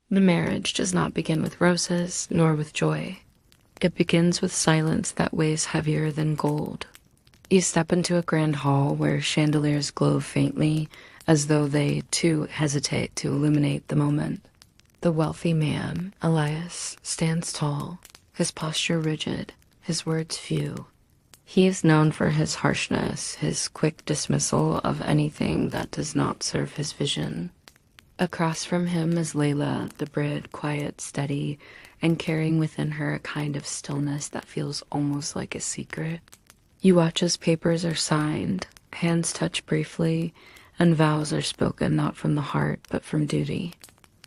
The marriage does not begin with roses, nor with joy. It begins with silence that weighs heavier than gold. You step into a grand hall where chandeliers glow faintly, as though they, too, hesitate to illuminate the moment. The wealthy man, Elias, stands tall, his posture rigid, his words few. He is known for his harshness, his quick dismissal of anything that does not serve his vision. Across from him is Layla, the bride, quiet, steady, and carrying within her a kind of stillness that feels almost like a secret. You watch as papers are signed, hands touch briefly, and vows are spoken not from the heart but from duty.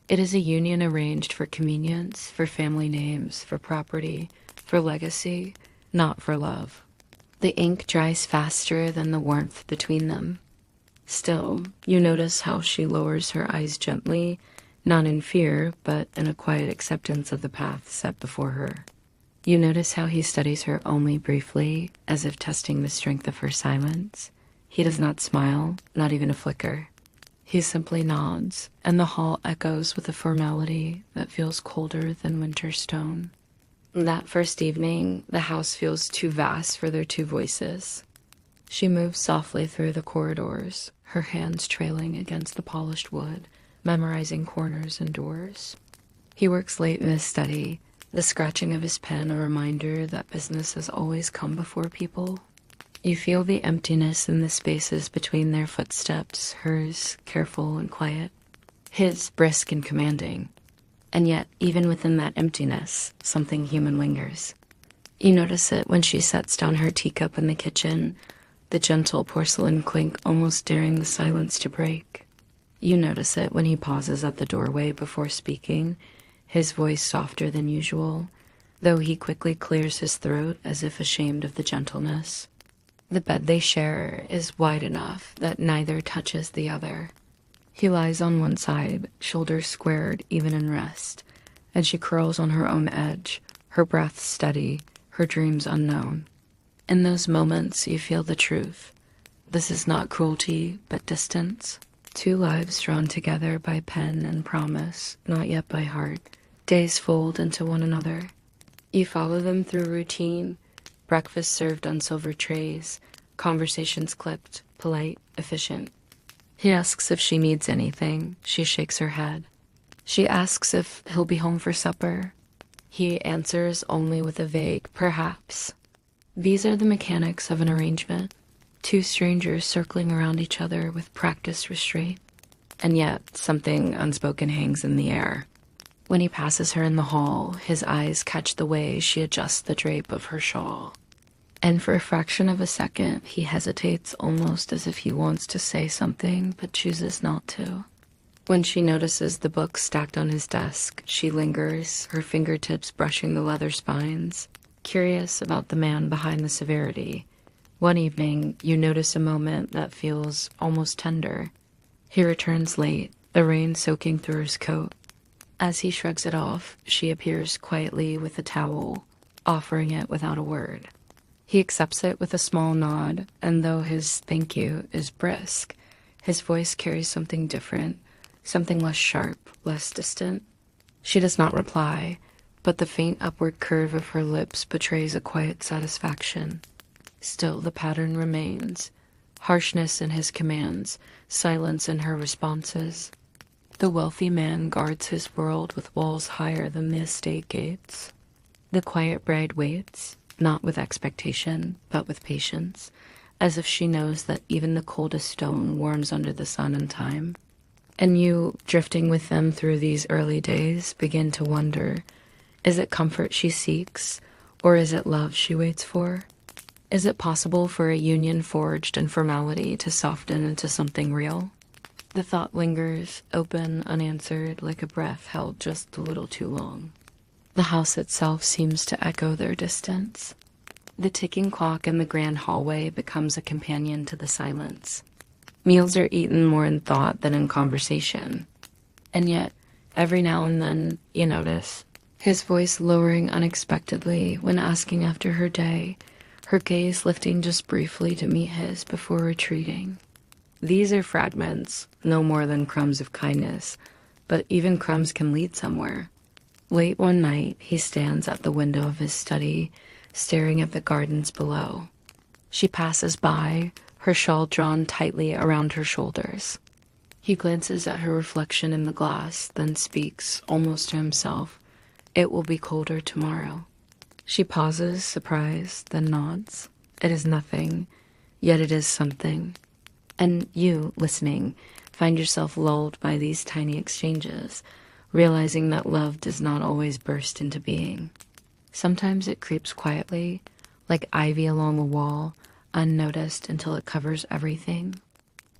It is a union arranged for convenience, for family names, for property, for legacy, not for love. The ink dries faster than the warmth between them. Still, you notice how she lowers her eyes gently, not in fear, but in a quiet acceptance of the path set before her. You notice how he studies her only briefly, as if testing the strength of her silence. He does not smile, not even a flicker. He simply nods, and the hall echoes with a formality that feels colder than winter stone. That first evening, the house feels too vast for their two voices. She moves softly through the corridors, her hands trailing against the polished wood, memorizing corners and doors. He works late in his study, the scratching of his pen a reminder that business has always come before people. You feel the emptiness in the spaces between their footsteps, hers careful and quiet, his brisk and commanding. And yet, even within that emptiness, something human lingers. You notice it when she sets down her teacup in the kitchen, the gentle porcelain clink almost daring the silence to break. You notice it when he pauses at the doorway before speaking, his voice softer than usual, though he quickly clears his throat as if ashamed of the gentleness. The bed they share is wide enough that neither touches the other. He lies on one side, shoulders squared even in rest, and she curls on her own edge, her breath steady, her dreams unknown. In those moments you feel the truth. This is not cruelty, but distance. Two lives drawn together by pen and promise, not yet by heart. Days fold into one another. You follow them through routine, breakfast served on silver trays, conversations clipped, polite, efficient. He asks if she needs anything. She shakes her head. She asks if he'll be home for supper. He answers only with a vague perhaps. These are the mechanics of an arrangement. Two strangers circling around each other with practiced restraint. And yet, something unspoken hangs in the air. When he passes her in the hall, his eyes catch the way she adjusts the drape of her shawl. And for a fraction of a second, he hesitates almost as if he wants to say something but chooses not to. When she notices the books stacked on his desk, she lingers, her fingertips brushing the leather spines, curious about the man behind the severity. One evening, you notice a moment that feels almost tender. He returns late, the rain soaking through his coat. As he shrugs it off, she appears quietly with a towel, offering it without a word. He accepts it with a small nod, and though his thank you is brisk, his voice carries something different, something less sharp, less distant. She does not reply, but the faint upward curve of her lips betrays a quiet satisfaction. Still the pattern remains, harshness in his commands, silence in her responses. The wealthy man guards his world with walls higher than the estate gates. The quiet bride waits, not with expectation, but with patience, as if she knows that even the coldest stone warms under the sun and time. And you, drifting with them through these early days, begin to wonder, is it comfort she seeks, or is it love she waits for? Is it possible for a union forged in formality to soften into something real? The thought lingers, open, unanswered, like a breath held just a little too long. The house itself seems to echo their distance. The ticking clock in the grand hallway becomes a companion to the silence. Meals are eaten more in thought than in conversation. And yet, every now and then, you notice, his voice lowering unexpectedly when asking after her day, her gaze lifting just briefly to meet his before retreating. These are fragments, no more than crumbs of kindness, but even crumbs can lead somewhere. Late one night, he stands at the window of his study, staring at the gardens below. She passes by, her shawl drawn tightly around her shoulders. He glances at her reflection in the glass, then speaks, almost to himself, "It will be colder tomorrow." She pauses, surprised, then nods. It is nothing, yet it is something. And you, listening, find yourself lulled by these tiny exchanges, realizing that love does not always burst into being. Sometimes it creeps quietly, like ivy along the wall, unnoticed until it covers everything.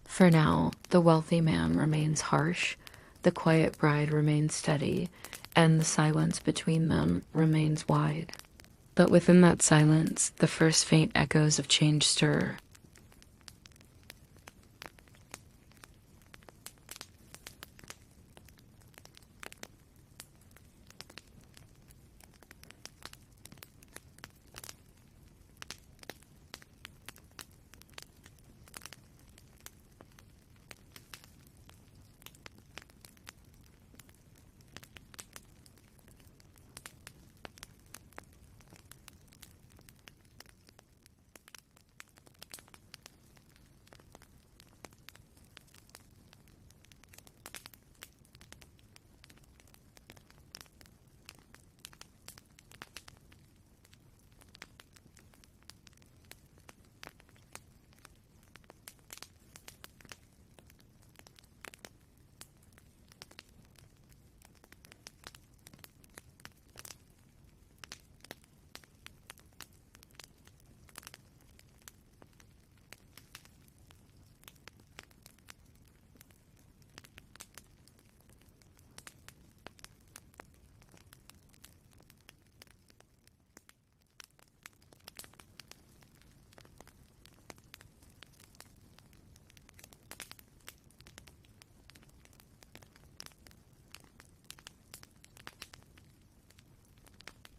For now, the wealthy man remains harsh, the quiet bride remains steady, and the silence between them remains wide. But within that silence, the first faint echoes of change stir.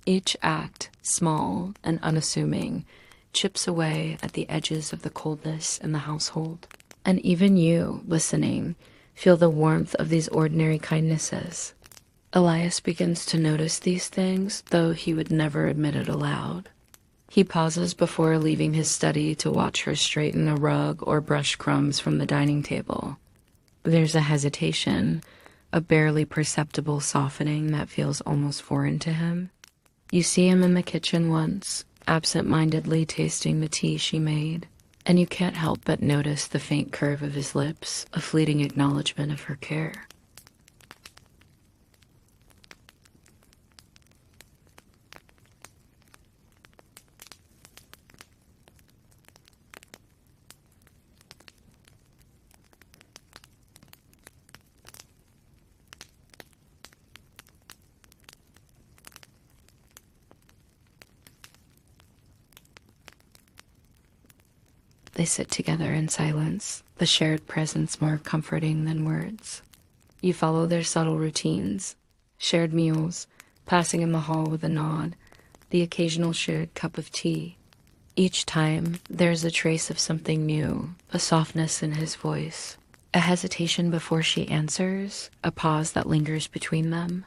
Each act, small and unassuming, chips away at the edges of the coldness in the household. And even you, listening, feel the warmth of these ordinary kindnesses. Elias begins to notice these things, though he would never admit it aloud. He pauses before leaving his study to watch her straighten a rug or brush crumbs from the dining table. There's a hesitation, a barely perceptible softening that feels almost foreign to him. You see him in the kitchen once, absent-mindedly tasting the tea she made, and you can't help but notice the faint curve of his lips, a fleeting acknowledgement of her care. They sit together in silence, the shared presence more comforting than words. You follow their subtle routines, shared meals, passing in the hall with a nod, the occasional shared cup of tea. Each time, there's a trace of something new, a softness in his voice, a hesitation before she answers, a pause that lingers between them.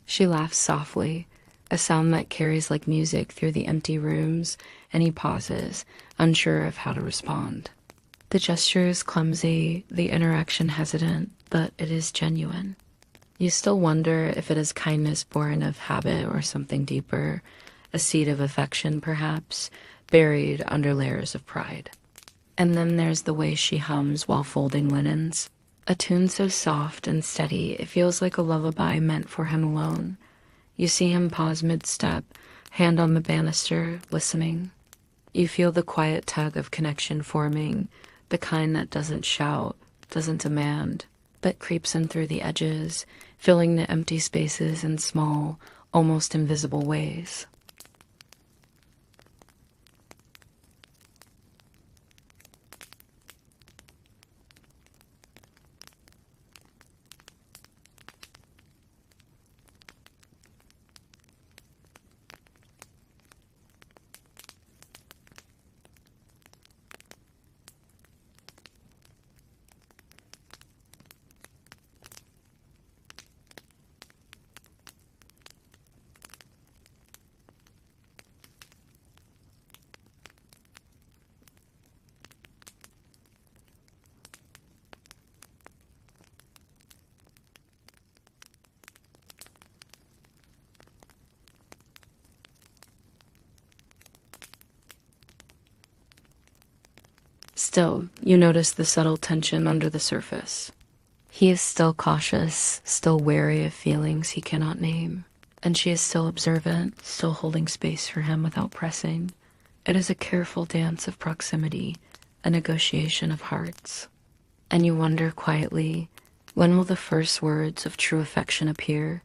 She laughs softly, a sound that carries like music through the empty rooms, and he pauses, unsure of how to respond. The gesture is clumsy, the interaction hesitant, but it is genuine. You still wonder if it is kindness born of habit or something deeper, a seed of affection perhaps, buried under layers of pride. And then there's the way she hums while folding linens. A tune so soft and steady, it feels like a lullaby meant for him alone. You see him pause mid-step, hand on the banister, listening. You feel the quiet tug of connection forming, the kind that doesn't shout, doesn't demand, but creeps in through the edges, filling the empty spaces in small, almost invisible ways. Still, you notice the subtle tension under the surface. He is still cautious, still wary of feelings he cannot name, and she is still observant, still holding space for him without pressing. It is a careful dance of proximity, a negotiation of hearts. And you wonder quietly, when will the first words of true affection appear?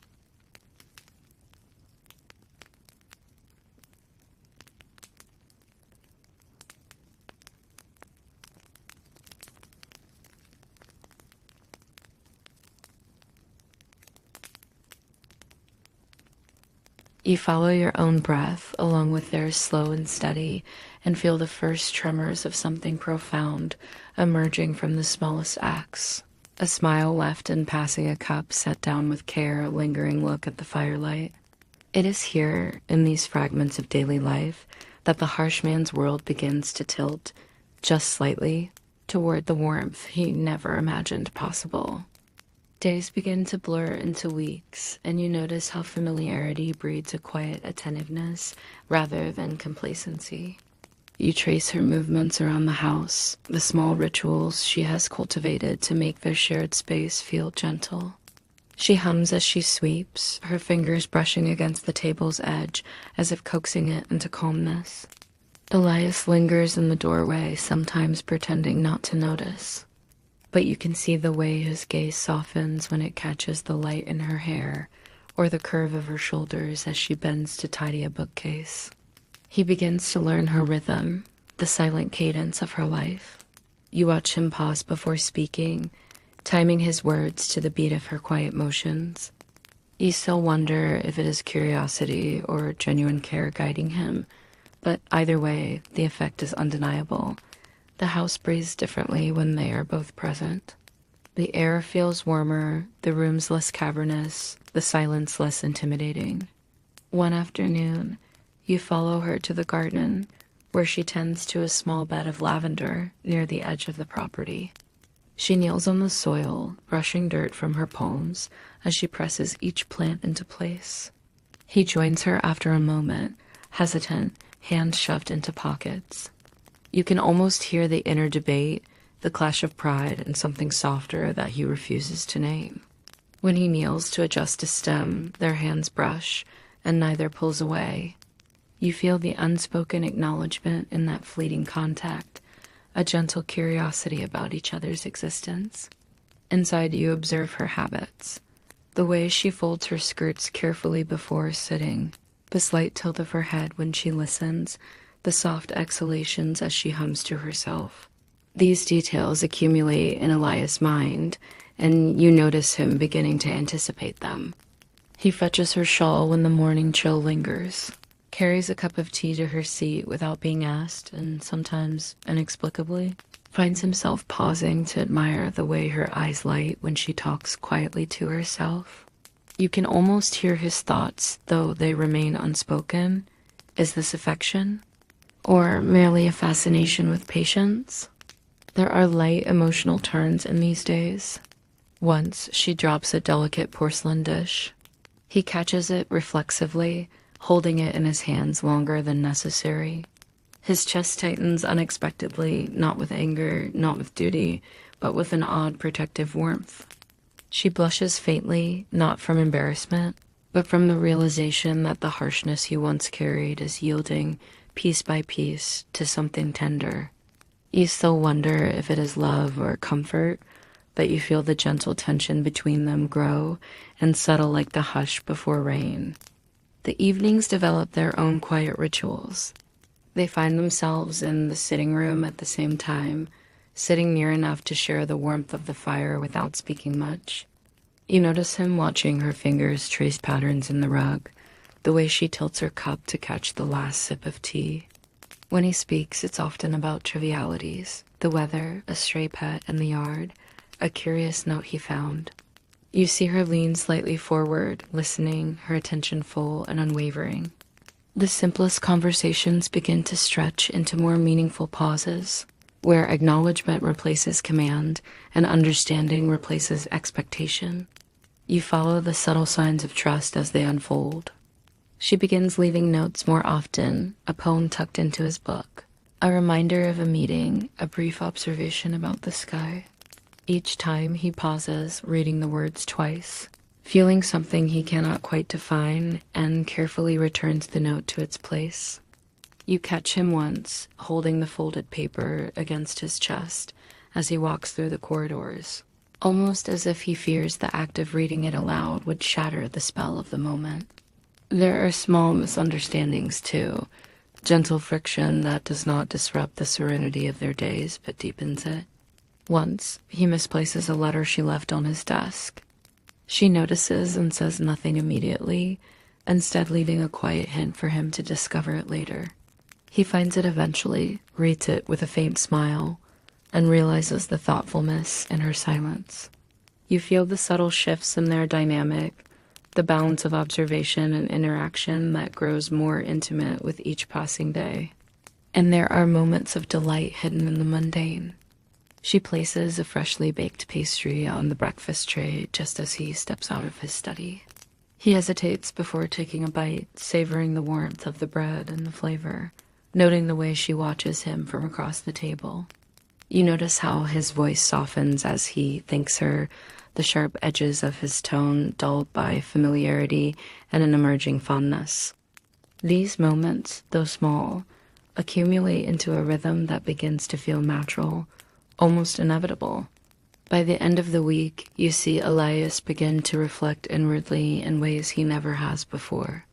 You follow your own breath along with theirs slow and steady and feel the first tremors of something profound emerging from the smallest acts. A smile left in passing a cup set down with care, a lingering look at the firelight. It is here, in these fragments of daily life, that the harsh man's world begins to tilt, just slightly, toward the warmth he never imagined possible. Days begin to blur into weeks, and you notice how familiarity breeds a quiet attentiveness rather than complacency. You trace her movements around the house, the small rituals she has cultivated to make their shared space feel gentle. She hums as she sweeps, her fingers brushing against the table's edge as if coaxing it into calmness. Elias lingers in the doorway, sometimes pretending not to notice. But you can see the way his gaze softens when it catches the light in her hair or the curve of her shoulders as she bends to tidy a bookcase. He begins to learn her rhythm, the silent cadence of her life. You watch him pause before speaking, timing his words to the beat of her quiet motions. You still wonder if it is curiosity or genuine care guiding him, but either way, the effect is undeniable. The house breathes differently when they are both present. The air feels warmer, the rooms less cavernous, the silence less intimidating. One afternoon, you follow her to the garden, where she tends to a small bed of lavender near the edge of the property. She kneels on the soil, brushing dirt from her palms as she presses each plant into place. He joins her after a moment, hesitant, hands shoved into pockets. You can almost hear the inner debate, the clash of pride and something softer that he refuses to name. When he kneels to adjust a stem, their hands brush, and neither pulls away. You feel the unspoken acknowledgement in that fleeting contact, a gentle curiosity about each other's existence. Inside, you observe her habits, the way she folds her skirts carefully before sitting, the slight tilt of her head when she listens, the soft exhalations as she hums to herself. These details accumulate in Elias' mind, and you notice him beginning to anticipate them. He fetches her shawl when the morning chill lingers, carries a cup of tea to her seat without being asked, and sometimes inexplicably, finds himself pausing to admire the way her eyes light when she talks quietly to herself. You can almost hear his thoughts, though they remain unspoken. Is this affection? Or merely a fascination with patience? There are light emotional turns in these days. Once she drops a delicate porcelain dish. He catches it reflexively, holding it in his hands longer than necessary. His chest tightens unexpectedly, not with anger, not with duty, but with an odd protective warmth. She blushes faintly, not from embarrassment, but from the realization that the harshness he once carried is yielding, piece by piece, to something tender. You still wonder if it is love or comfort, but you feel the gentle tension between them grow and settle like the hush before rain. The evenings develop their own quiet rituals. They find themselves in the sitting room at the same time, sitting near enough to share the warmth of the fire without speaking much. You notice him watching her fingers trace patterns in the rug, the way she tilts her cup to catch the last sip of tea. When he speaks, it's often about trivialities, the weather, a stray pet in the yard, a curious note he found. You see her lean slightly forward, listening, her attention full and unwavering. The simplest conversations begin to stretch into more meaningful pauses, where acknowledgement replaces command and understanding replaces expectation. You follow the subtle signs of trust as they unfold. She begins leaving notes more often, a poem tucked into his book, A reminder of a meeting, a brief observation about the sky. Each time he pauses, reading the words twice, feeling something he cannot quite define, and carefully returns the note to its place. You catch him once, holding the folded paper against his chest as he walks through the corridors, almost as if he fears the act of reading it aloud would shatter the spell of the moment. There are small misunderstandings, too, gentle friction that does not disrupt the serenity of their days but deepens it. Once, he misplaces a letter she left on his desk. She notices and says nothing immediately, instead leaving a quiet hint for him to discover it later. He finds it eventually, reads it with a faint smile, and realizes the thoughtfulness in her silence. You feel the subtle shifts in their dynamic, the balance of observation and interaction that grows more intimate with each passing day. And there are moments of delight hidden in the mundane. She places a freshly baked pastry on the breakfast tray just as he steps out of his study. He hesitates before taking a bite, savoring the warmth of the bread and the flavor, noting the way she watches him from across the table. You notice how his voice softens as he thanks her, the sharp edges of his tone dulled by familiarity and an emerging fondness. These moments, though small, accumulate into a rhythm that begins to feel natural, almost inevitable. By the end of the week, you see Elias begin to reflect inwardly in ways he never has before.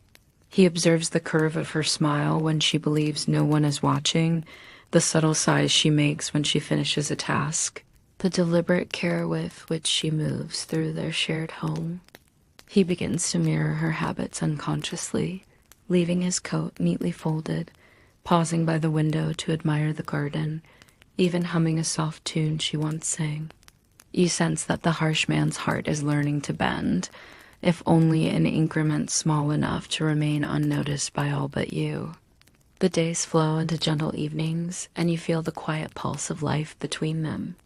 He observes the curve of her smile when she believes no one is watching, the subtle sighs she makes when she finishes a task, the deliberate care with which she moves through their shared home. He begins to mirror her habits unconsciously, leaving his coat neatly folded, pausing by the window to admire the garden, even humming a soft tune she once sang. You sense that the harsh man's heart is learning to bend, if only in increments small enough to remain unnoticed by all but you. The days flow into gentle evenings, and you feel the quiet pulse of life between them.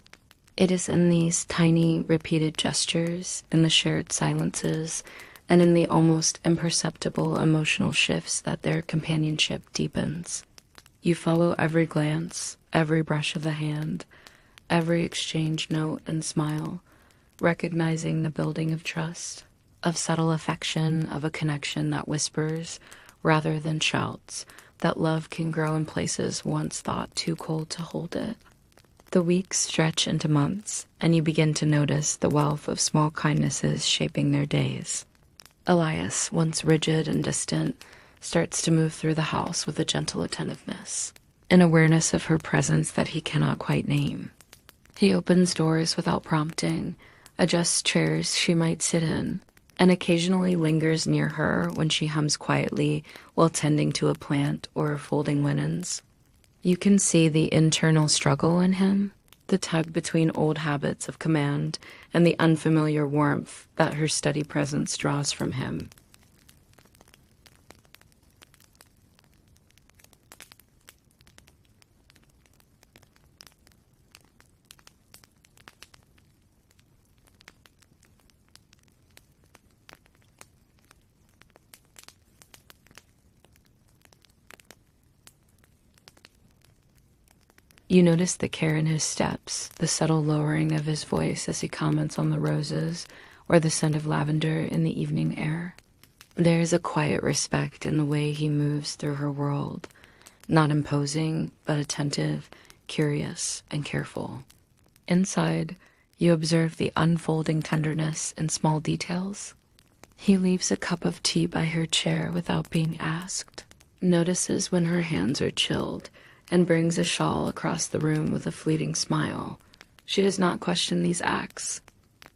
It is in these tiny, repeated gestures, in the shared silences, and in the almost imperceptible emotional shifts that their companionship deepens. You follow every glance, every brush of the hand, every exchange note and smile, recognizing the building of trust, of subtle affection, of a connection that whispers rather than shouts, that love can grow in places once thought too cold to hold it. The weeks stretch into months, and you begin to notice the wealth of small kindnesses shaping their days. Elias, once rigid and distant, starts to move through the house with a gentle attentiveness, an awareness of her presence that he cannot quite name. He opens doors without prompting, adjusts chairs she might sit in, and occasionally lingers near her when she hums quietly while tending to a plant or folding linens. You can see the internal struggle in him, the tug between old habits of command and the unfamiliar warmth that her steady presence draws from him. You notice the care in his steps, the subtle lowering of his voice as he comments on the roses, or the scent of lavender in the evening air. There is a quiet respect in the way he moves through her world, not imposing, but attentive, curious, and careful. Inside, you observe the unfolding tenderness in small details. He leaves a cup of tea by her chair without being asked, notices when her hands are chilled, and brings a shawl across the room with a fleeting smile. She does not question these acts.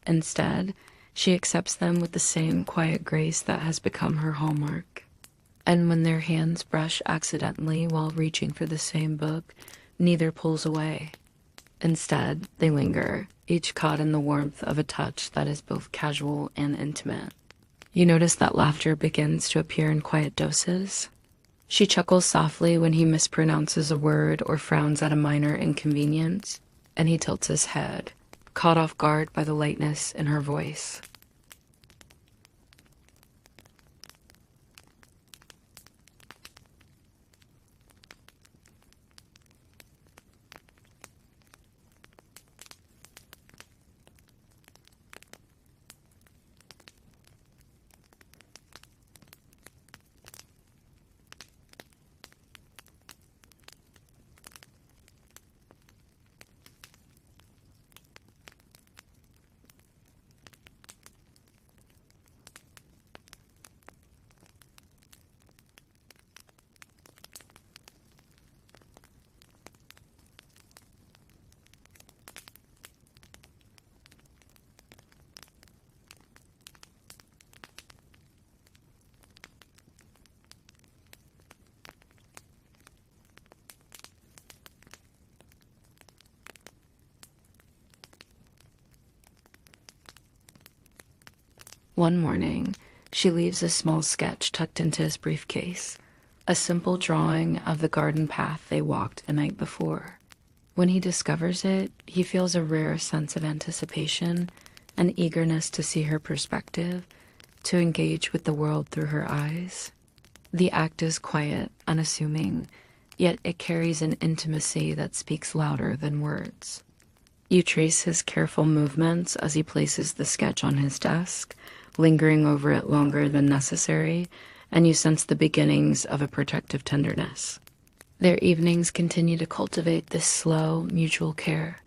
Instead, she accepts them with the same quiet grace that has become her hallmark. And when their hands brush accidentally while reaching for the same book, neither pulls away. Instead, they linger, each caught in the warmth of a touch that is both casual and intimate. You notice that laughter begins to appear in quiet doses. She chuckles softly when he mispronounces a word or frowns at a minor inconvenience, and he tilts his head, caught off guard by the lightness in her voice. One morning, she leaves a small sketch tucked into his briefcase, a simple drawing of the garden path they walked the night before. When he discovers it, he feels a rare sense of anticipation and eagerness to see her perspective, to engage with the world through her eyes. The act is quiet, unassuming, yet it carries an intimacy that speaks louder than words. You trace his careful movements as he places the sketch on his desk, lingering over it longer than necessary, and you sense the beginnings of a protective tenderness. Their evenings continue to cultivate this slow, mutual care.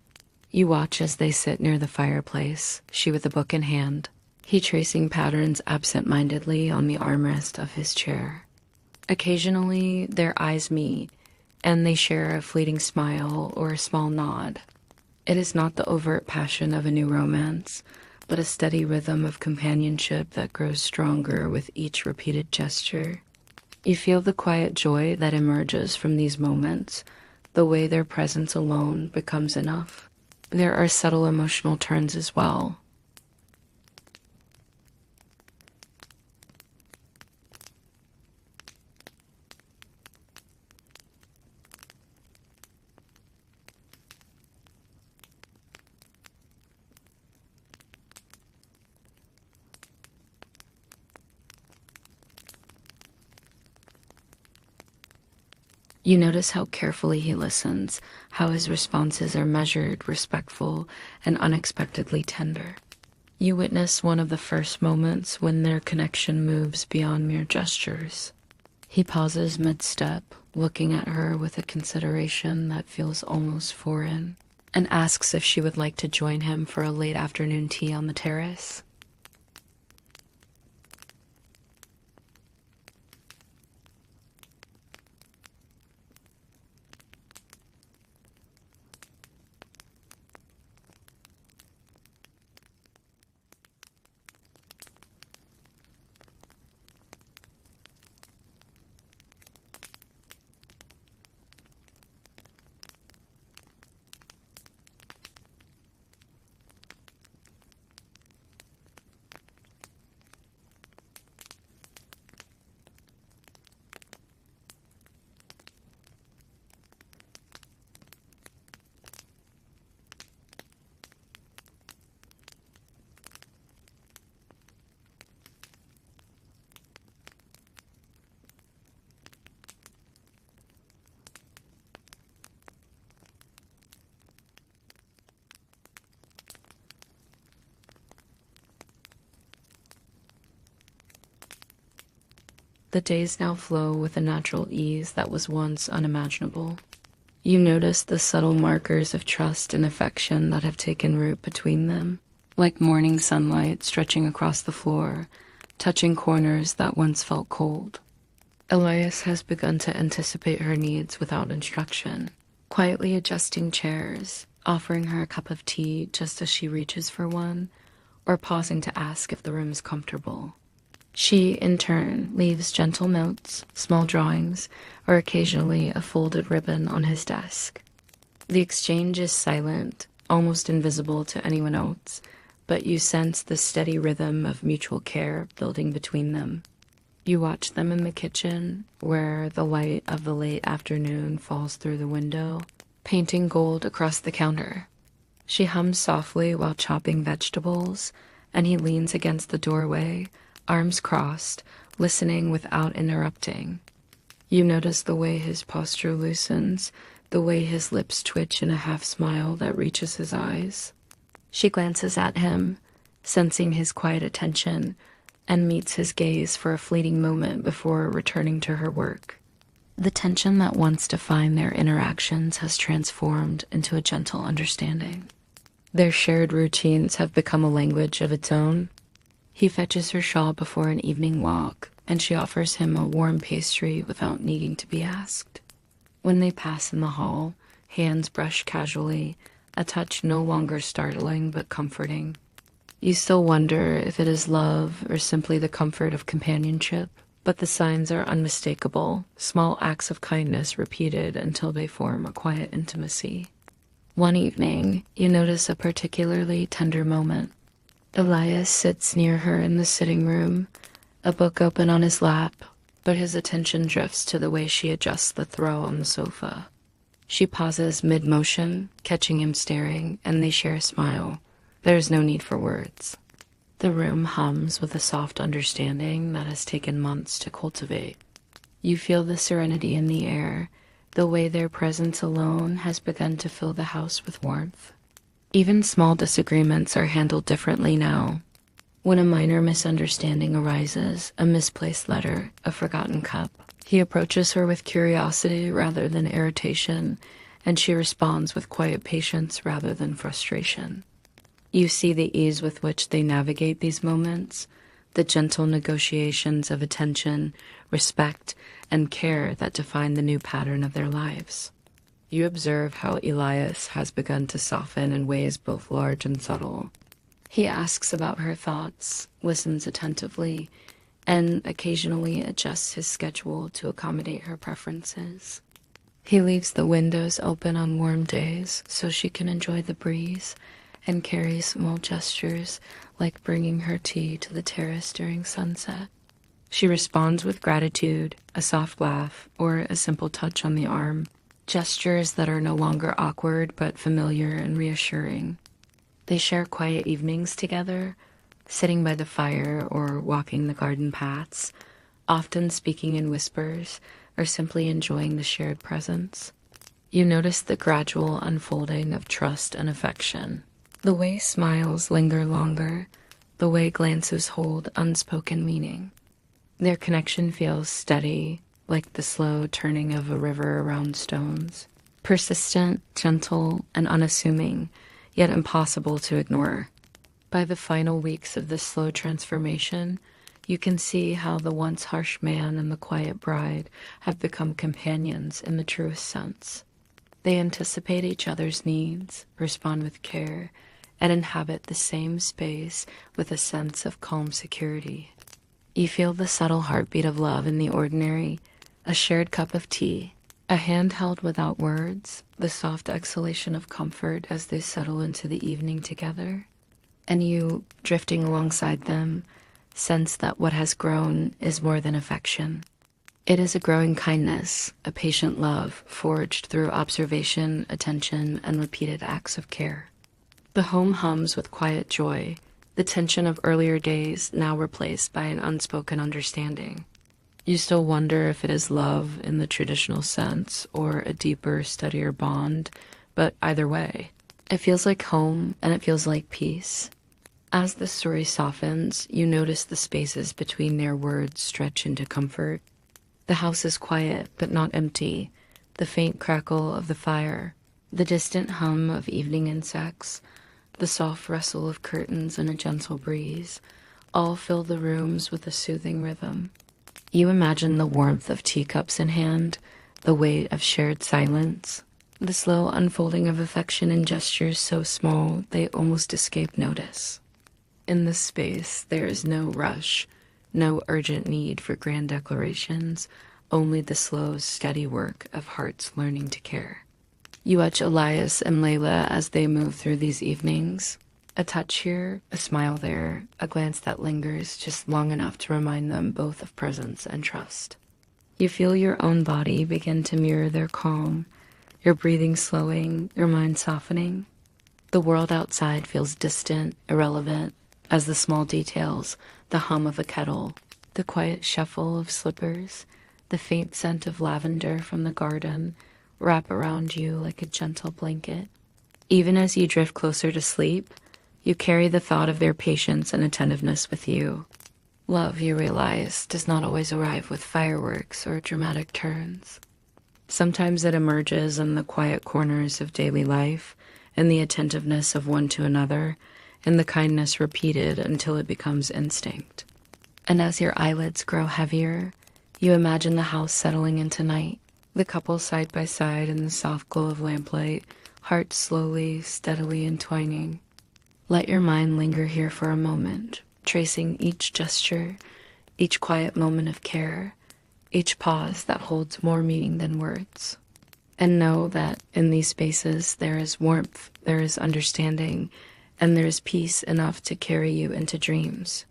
You watch as they sit near the fireplace, she with a book in hand, he tracing patterns absent-mindedly on the armrest of his chair. Occasionally, their eyes meet, and they share a fleeting smile or a small nod. It is not the overt passion of a new romance, but a steady rhythm of companionship that grows stronger with each repeated gesture. You feel the quiet joy that emerges from these moments, the way their presence alone becomes enough. There are subtle emotional turns as well. You notice how carefully he listens, how his responses are measured, respectful, and unexpectedly tender. You witness one of the first moments when their connection moves beyond mere gestures. He pauses mid-step, looking at her with a consideration that feels almost foreign, and asks if she would like to join him for a late afternoon tea on the terrace. The days now flow with a natural ease that was once unimaginable. You notice the subtle markers of trust and affection that have taken root between them, like morning sunlight stretching across the floor, touching corners that once felt cold. Elias has begun to anticipate her needs without instruction, quietly adjusting chairs, offering her a cup of tea just as she reaches for one, or pausing to ask if the room is comfortable. She, in turn, leaves gentle notes, small drawings, or occasionally a folded ribbon on his desk. The exchange is silent, almost invisible to anyone else, but you sense the steady rhythm of mutual care building between them. You watch them in the kitchen, where the light of the late afternoon falls through the window, painting gold across the counter. She hums softly while chopping vegetables, and he leans against the doorway, arms crossed, listening without interrupting. You notice the way his posture loosens, the way his lips twitch in a half-smile that reaches his eyes. She glances at him, sensing his quiet attention, and meets his gaze for a fleeting moment before returning to her work. The tension that once defined their interactions has transformed into a gentle understanding. Their shared routines have become a language of its own. He fetches her shawl before an evening walk, and she offers him a warm pastry without needing to be asked. When they pass in the hall, hands brush casually, a touch no longer startling but comforting. You still wonder if it is love or simply the comfort of companionship, but the signs are unmistakable, small acts of kindness repeated until they form a quiet intimacy. One evening, you notice a particularly tender moment. Elias sits near her in the sitting room, a book open on his lap, but his attention drifts to the way she adjusts the throw on the sofa. She pauses mid-motion, catching him staring, and they share a smile. There is no need for words. The room hums with a soft understanding that has taken months to cultivate. You feel the serenity in the air, the way their presence alone has begun to fill the house with warmth. Even small disagreements are handled differently now. When a minor misunderstanding arises, a misplaced letter, a forgotten cup, he approaches her with curiosity rather than irritation, and she responds with quiet patience rather than frustration. You see the ease with which they navigate these moments, the gentle negotiations of attention, respect, and care that define the new pattern of their lives. You observe how Elias has begun to soften in ways both large and subtle. He asks about her thoughts, listens attentively, and occasionally adjusts his schedule to accommodate her preferences. He leaves the windows open on warm days so she can enjoy the breeze, and carries small gestures like bringing her tea to the terrace during sunset. She responds with gratitude, a soft laugh, or a simple touch on the arm, gestures that are no longer awkward but familiar and reassuring. They share quiet evenings together, sitting by the fire or walking the garden paths, often speaking in whispers or simply enjoying the shared presence. You notice the gradual unfolding of trust and affection. The way smiles linger longer, the way glances hold unspoken meaning. Their connection feels steady, like the slow turning of a river around stones. Persistent, gentle, and unassuming, yet impossible to ignore. By the final weeks of this slow transformation, you can see how the once harsh man and the quiet bride have become companions in the truest sense. They anticipate each other's needs, respond with care, and inhabit the same space with a sense of calm security. You feel the subtle heartbeat of love in the ordinary, a shared cup of tea, a hand held without words, the soft exhalation of comfort as they settle into the evening together. And you, drifting alongside them, sense that what has grown is more than affection. It is a growing kindness, a patient love forged through observation, attention, and repeated acts of care. The home hums with quiet joy, the tension of earlier days now replaced by an unspoken understanding. You still wonder if it is love in the traditional sense or a deeper, steadier bond, but either way, it feels like home and it feels like peace. As the story softens, you notice the spaces between their words stretch into comfort. The house is quiet but not empty, the faint crackle of the fire, the distant hum of evening insects, the soft rustle of curtains and a gentle breeze, all fill the rooms with a soothing rhythm. You imagine the warmth of teacups in hand, the weight of shared silence, the slow unfolding of affection in gestures so small they almost escape notice. In this space, there is no rush, no urgent need for grand declarations, only the slow, steady work of hearts learning to care. You watch Elias and Layla as they move through these evenings. A touch here, a smile there, a glance that lingers just long enough to remind them both of presence and trust. You feel your own body begin to mirror their calm, your breathing slowing, your mind softening. The world outside feels distant, irrelevant, as the small details, the hum of a kettle, the quiet shuffle of slippers, the faint scent of lavender from the garden, wrap around you like a gentle blanket. Even as you drift closer to sleep, you carry the thought of their patience and attentiveness with you. Love, you realize, does not always arrive with fireworks or dramatic turns. Sometimes it emerges in the quiet corners of daily life, in the attentiveness of one to another, in the kindness repeated until it becomes instinct. And as your eyelids grow heavier, you imagine the house settling into night, the couple side by side in the soft glow of lamplight, hearts slowly, steadily entwining. Let your mind linger here for a moment, tracing each gesture, each quiet moment of care, each pause that holds more meaning than words. And know that in these spaces there is warmth, there is understanding, and there's peace enough to carry you into dreams.